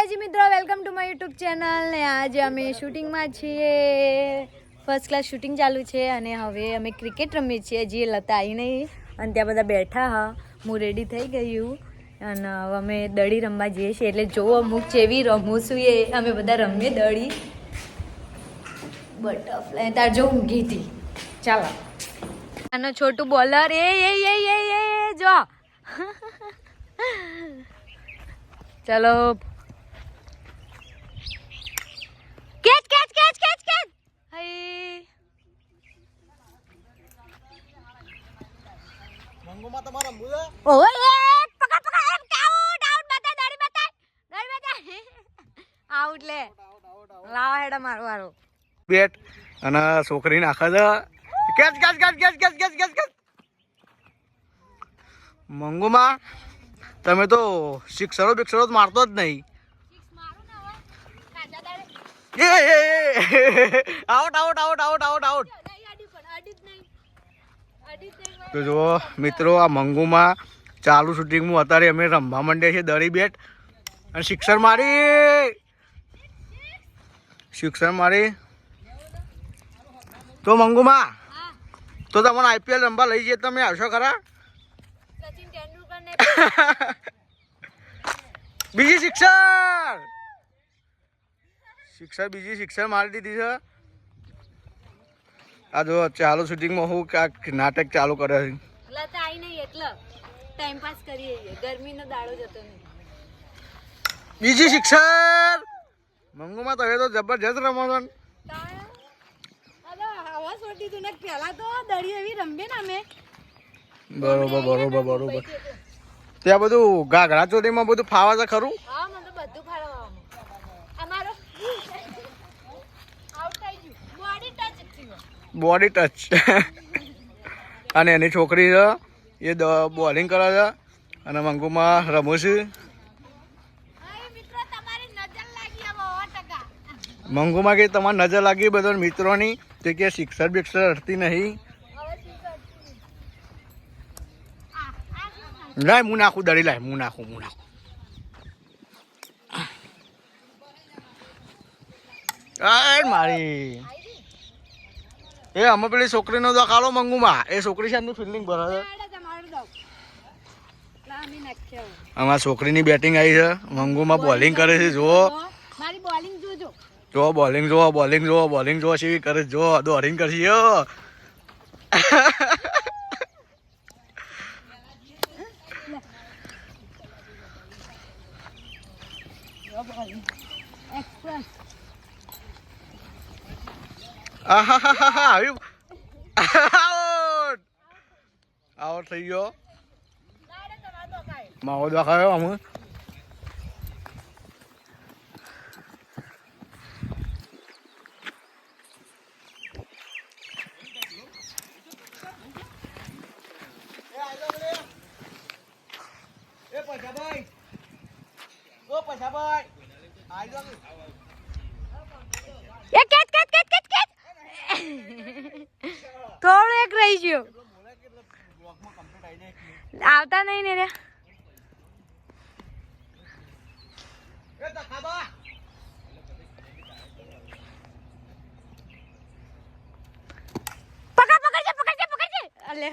માતાજી મિત્રો, welcome to my YouTube channel. ને આજે અમે શૂટિંગમાં છીએ. ફર્સ્ટ ક્લાસ શૂટિંગ ચાલુ છે અને હવે અમે ક્રિકેટ રમીએ છીએ. હજી લતા આવી નહીં અને ત્યાં બધા બેઠા હા. હું રેડી થઈ ગયું અને હવે અમે દડી રમવા જઈએ છીએ. એટલે જોવો અમુક જેવી રમું છું એ અમે બધા રમીએ દડી. બટરફ્લાય તાર જો ઊંઘી હતી. ચાલો આનો છોટું બોલર એ જો ચલો catch catch catch catch catch હઈ મંગુમાં તમારા મુલે ઓય પકડ પકડ એમ આઉટ આઉટ બતા દાડી આઉટ લે લાવ હેડા મારો વારો બેટ અને છોકરી નાખે છે catch catch catch catch catch catch catch catch મંગુમાં તમે તો સિક્સરો બિક્સરો મારતો જ નહીં. Out out out out out out. તો જુઓ મિત્રો, આ મંગુમાં ચાલુ શૂટિંગમાં અત્યારે અમે રમવા માંડ્યા છીએ દડી બેટ અને સિક્સર મારી. તો મંગુમાં તો તમને આઈપીએલ રમવા લઈ જઈએ, તમે આવશો ખરા? સચિન તેંડુલકર ને બીજી બીજી સિક્સર મારી દીધી છે. આ જો ચાલુ શૂટિંગમાં હું કાંઈક નાટક ચાલુ કરે છે. લતા આવી નહીં એટલે ટાઈમ પાસ કરીએ. ગરમીનો દાડો જતો નહીં. બીજી સિક્સર મંગુમાં તો હવે તો જબરજસ્ત રમો છો. હવા છોડી તું ને પેલા તો દડી એવી રમીએ ને અમે. બરોબર. ત્યાં બધું ઘાઘરા ચોરીમાં બધું ફાવા છે ખરું? હા, મને તો બધું ફાળવવાનું. અમારો આઉટ થઈ ગયું. બોડી ટચ અને એની છોકરી છે એ બોલિંગ કરે છે અને મંગુમાં રમું છું. મંગુમાં કે તમારી નજર લાગી બધા મિત્રોની તે કે સિક્સર બિક્સર હટતી નહીં. લાય હું નાખું દડી, લાય હું નાખું. મારી એ અમે પેલી છોકરીનો દખાલો મંગુમાં, એ છોકરી છે ફિલ્ડિંગ ભરે છે. અમારા છોકરીની બેટિંગ આવી છે, મંગુમાં બોલિંગ કરે છે. જુઓ મારી બોલિંગ જોજો. જો બોલિંગ જો કેવી કરે. જો દોડીને કરશે. આઉટ થઈ ગયો. માવો દેખાયો અમે. થોડું એક રહી ગયું. આવતા નહીં ને રે. પકડજે. અલે